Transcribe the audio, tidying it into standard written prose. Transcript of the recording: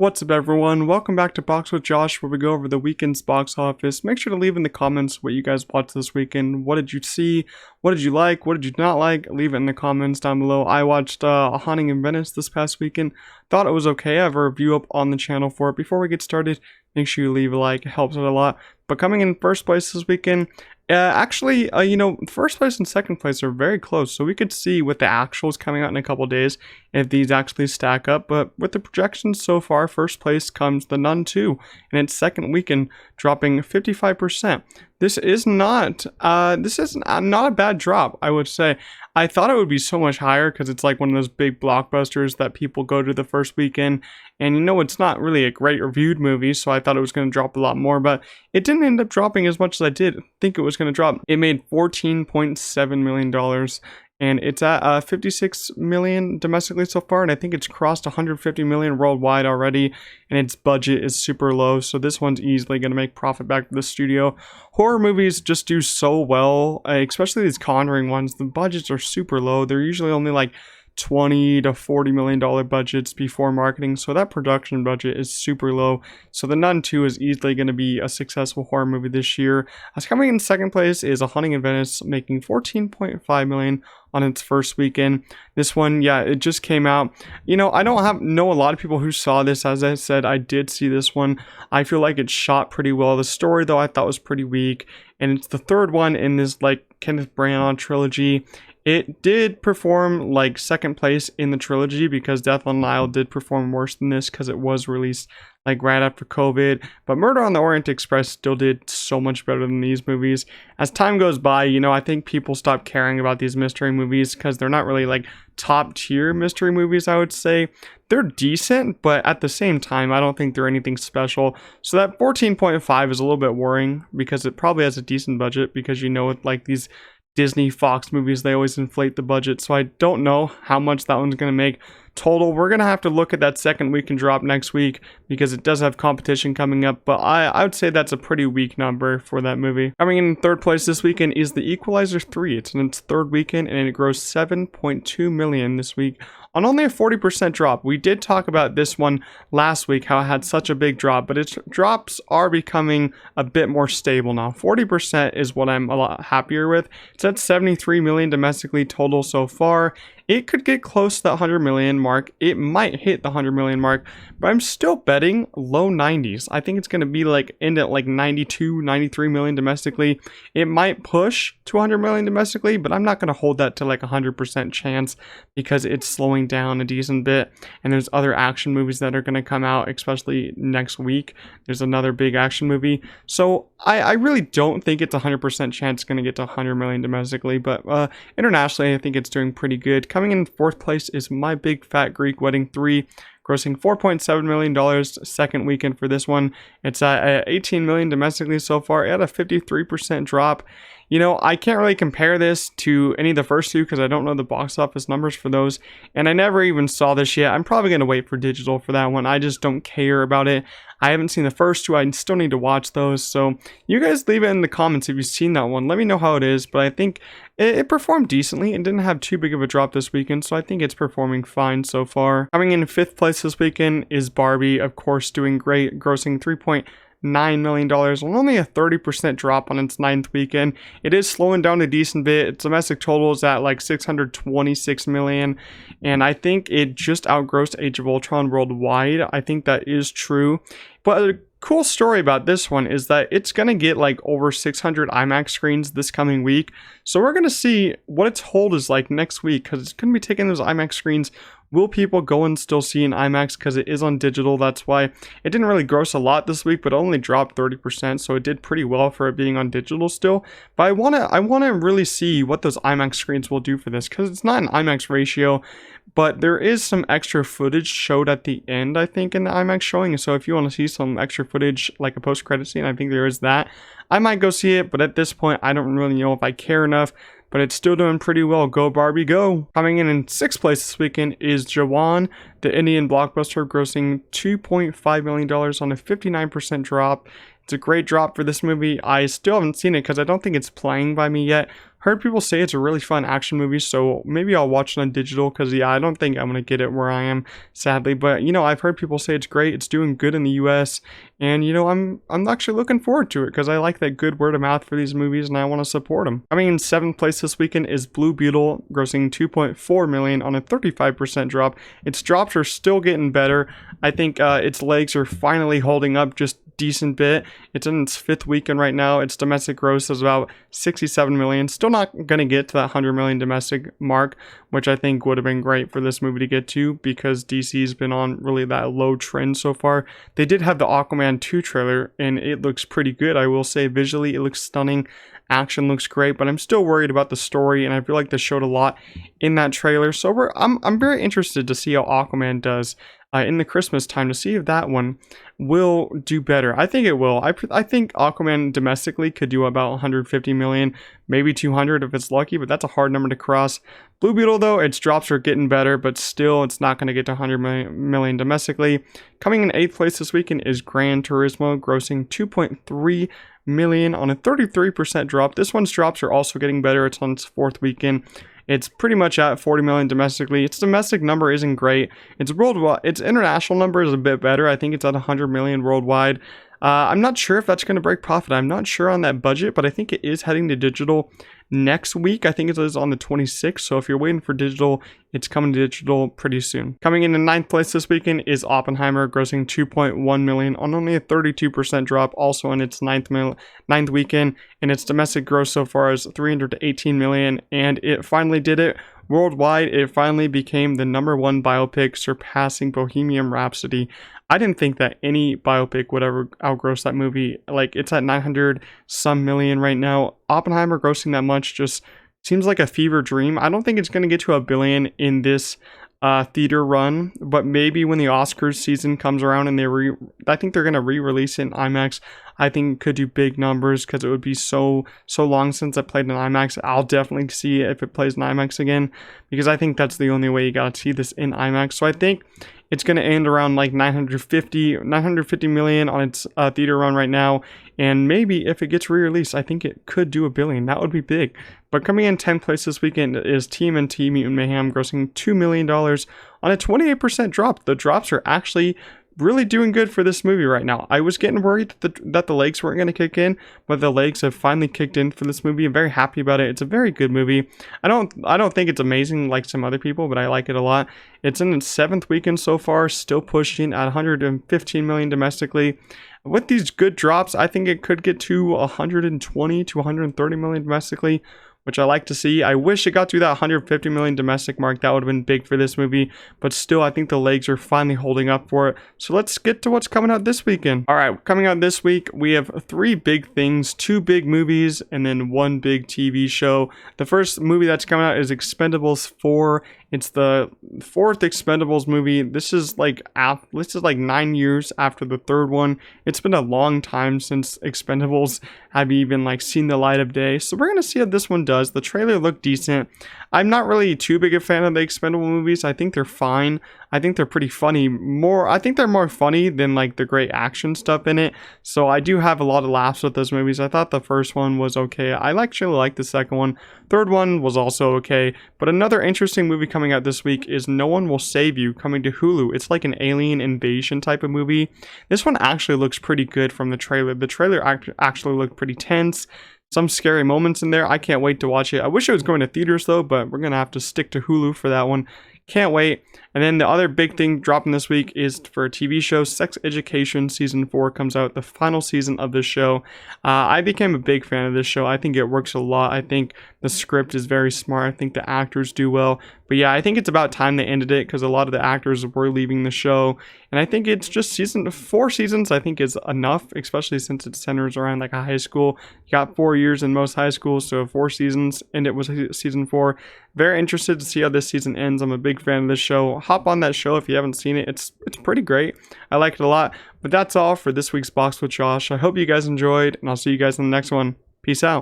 What's up, everyone? Welcome back to Box with Josh, where we go over the weekend's box office. Make sure to leave in the comments what you guys watched this weekend. What did you see? What did you like? What did you not like? Leave it in the comments down below. I watched A Haunting in Venice this past weekend. Thought it was okay. I have a review up on the channel for it. Before we get started, make sure you leave a like. It helps out a lot. But coming in first place this weekend, first place and second place are very close, so we could see with the actuals coming out in a couple days if these actually stack up. But with the projections so far, first place comes The Nun 2, and its second weekend dropping 55%. This is not a bad drop, I would say. I thought it would be so much higher because it's like one of those big blockbusters that people go to the first weekend, and it's not really a great reviewed movie, so I thought it was going to drop a lot more, but it didn't end up dropping as much as I did think it was going to drop. It made $14.7 million. And it's at 56 million domestically so far, and I think it's crossed 150 million worldwide already, and its budget is super low, so this one's easily going to make profit back to the studio. Horror movies just do so well, especially these Conjuring ones. The budgets are super low. They're usually only like $20 to $40 million budgets before marketing, so that production budget is super low. So The Nun 2 is easily going to be a successful horror movie this year. As coming in second place is A Haunting in Venice, making $14.5 million on its first weekend. This one, yeah, it just came out. I don't know a lot of people who saw this. As I said, I did see this one. I feel like it shot pretty well. The story, though, I thought was pretty weak, and it's the third one in this like Kenneth Branagh trilogy. It did perform like second place in the trilogy because Death on the Nile did perform worse than this because it was released like right after COVID. But Murder on the Orient Express still did so much better than these movies. As time goes by, I think people stop caring about these mystery movies because they're not really like top tier mystery movies, I would say. They're decent, but at the same time, I don't think they're anything special. So that 14.5 is a little bit worrying because it probably has a decent budget because with like these Disney Fox movies, they always inflate the budget, so I don't know how much that one's going to make total. We're going to have to look at that second weekend drop next week because it does have competition coming up, but I would say that's a pretty weak number for that movie. Coming in third place this weekend is The Equalizer 3. It's in its third weekend and it grossed $7.2 million this week on only a 40% drop. We did talk about this one last week, how it had such a big drop, but its drops are becoming a bit more stable now. 40% is what I'm a lot happier with. It's at 73 million domestically total so far. It could get close to the 100 million mark. It might hit the 100 million mark, but I'm still betting low 90s. I think it's going to be like end at like 92, 93 million domestically. It might push to 100 million domestically, but I'm not going to hold that to like 100% chance because it's slowing down a decent bit. And there's other action movies that are going to come out, especially next week. There's another big action movie. So I really don't think it's 100% chance it's going to get to 100 million domestically, but internationally, I think it's doing pretty good. Coming in fourth place is My Big Fat Greek Wedding 3, grossing $4.7 million second weekend for this one. It's at 18 million domestically so far. It had a 53% drop. I can't really compare this to any of the first two because I don't know the box office numbers for those, and I never even saw this yet. I'm probably going to wait for digital for that one. I just don't care about it. I haven't seen the first two. I still need to watch those, so you guys leave it in the comments if you've seen that one. Let me know how it is, but I think it performed decently and didn't have too big of a drop this weekend, so I think it's performing fine so far. Coming in fifth place this weekend is Barbie, of course, doing great, grossing $3.9 million on only a 30% drop on its ninth weekend. It is slowing down a decent bit. Its domestic total is at like 626 million, and I think it just outgrossed Age of Ultron worldwide. I think that is true, but a cool story about this one is that it's going to get like over 600 IMAX screens this coming week, so we're going to see what its hold is like next week because it's going to be taking those IMAX screens. Will people go and still see an IMAX because it is on digital? That's why it didn't really gross a lot this week, but only dropped 30%, so it did pretty well for it being on digital still. But I want to really see what those IMAX screens will do for this because it's not an IMAX ratio, but there is some extra footage showed at the end, I think, in the IMAX showing. So if you want to see some extra footage, like a post-credit scene, I think there is that. I might go see it, but at this point, I don't really know if I care enough. But it's still doing pretty well. Go Barbie, go! Coming in sixth place this weekend is Jawan, the Indian blockbuster, grossing $2.5 million on a 59% drop. It's a great drop for this movie. I still haven't seen it because I don't think it's playing by me yet. Heard people say it's a really fun action movie, so maybe I'll watch it on digital because, yeah, I don't think I'm going to get it where I am, sadly. But, I've heard people say it's great. It's doing good in the US. And, I'm actually looking forward to it because I like that good word of mouth for these movies and I want to support them. Coming in 7th place this weekend is Blue Beetle, grossing $2.4 million on a 35% drop. Its drops are still getting better. I think its legs are finally holding up just decent bit. It's in its 5th weekend right now. Its domestic gross is about $67 million. Still not going to get to that 100 million domestic mark, which I think would have been great for this movie to get to because DC's been on really that low trend so far. They did have the Aquaman 2 trailer and it looks pretty good. I will say visually it looks stunning. Action looks great, but I'm still worried about the story, and I feel like they showed a lot in that trailer. So I'm very interested to see how Aquaman does in the Christmas time, to see if that one will do better. I think it will. I think Aquaman domestically could do about 150 million, maybe 200 if it's lucky, but that's a hard number to cross. Blue Beetle, though, its drops are getting better, but still it's not going to get to 100 million domestically. Coming in 8th place this weekend is Gran Turismo, grossing 2.3 million on a 33% drop. This one's drops are also getting better. It's on its 4th weekend. It's pretty much at 40 million domestically. Its domestic number isn't great. Its worldwide, its international number is a bit better. I think it's at 100 million worldwide. I'm not sure if that's going to break profit. I'm not sure on that budget, but I think it is heading to digital next week. I think it is on the 26th. So if you're waiting for digital, it's coming to digital pretty soon. Coming in 9th place this weekend is Oppenheimer, grossing 2.1 million on only a 32% drop, also in its 9th weekend. And its domestic gross so far is 318 million, and it finally did it. Worldwide, it finally became the #1 biopic, surpassing Bohemian Rhapsody. I didn't think that any biopic would ever outgross that movie. Like, it's at 900 some million right now. Oppenheimer grossing that much just seems like a fever dream. I don't think it's going to get to $1 billion in this theater run, but maybe when the Oscars season comes around and I think they're going to re-release it in IMAX. I think it could do big numbers because it would be so long since I played in IMAX. I'll definitely see it if it plays in IMAX again, because I think that's the only way you got to see this in IMAX. So I think it's going to end around like 950 million on its theater run right now. And maybe if it gets re-released, I think it could do $1 billion. That would be big. But coming in 10th place this weekend is TMNT Mutant Mayhem, grossing $2 million on a 28% drop. The drops are actually really doing good for this movie right now. I was getting worried that the legs weren't going to kick in, but the legs have finally kicked in for this movie. I'm very happy about it. It's a very good movie. I don't think it's amazing like some other people, but I like it a lot. It's in its 7th weekend so far, still pushing at 115 million domestically. With these good drops, I think it could get to 120 to 130 million domestically, which I like to see. I wish it got to that 150 million domestic mark. That would have been big for this movie, but still I think the legs are finally holding up for it. So let's get to what's coming out this weekend. All right, coming out this week, we have 3 big things, 2 big movies, and then 1 big TV show. The first movie that's coming out is Expendables 4. It's the 4th Expendables movie. This is like 9 years after the 3rd one. It's been a long time since Expendables have even like seen the light of day. So we're gonna see how this one does. The trailer looked decent. I'm not really too big a fan of the Expendable movies. I think they're fine. I think they're pretty funny. I think they're more funny than like the great action stuff in it. So I do have a lot of laughs with those movies. I thought the first one was okay. I actually like the second one. Third one was also okay. But another interesting movie coming out this week is No One Will Save You, coming to Hulu. It's like an alien invasion type of movie. This one actually looks pretty good from the trailer. The trailer actually looked pretty tense. Some scary moments in there. I can't wait to watch it. I wish it was going to theaters though, but we're going to have to stick to Hulu for that one. Can't wait. And then the other big thing dropping this week is for a TV show. Sex Education Season 4 comes out, the final season of this show. I became a big fan of this show. I think it works a lot. I think the script is very smart. I think the actors do well. But yeah, I think it's about time they ended it because a lot of the actors were leaving the show. And I think it's just 4 seasons, I think is enough, especially since it centers around like a high school. You got 4 years in most high schools, so 4 seasons, and it was season 4. Very interested to see how this season ends. I'm a big fan of this show. Hop on that show if you haven't seen it. It's pretty great. I like it a lot. But that's all for this week's Box with Josh. I hope you guys enjoyed, and I'll see you guys in the next one. Peace out.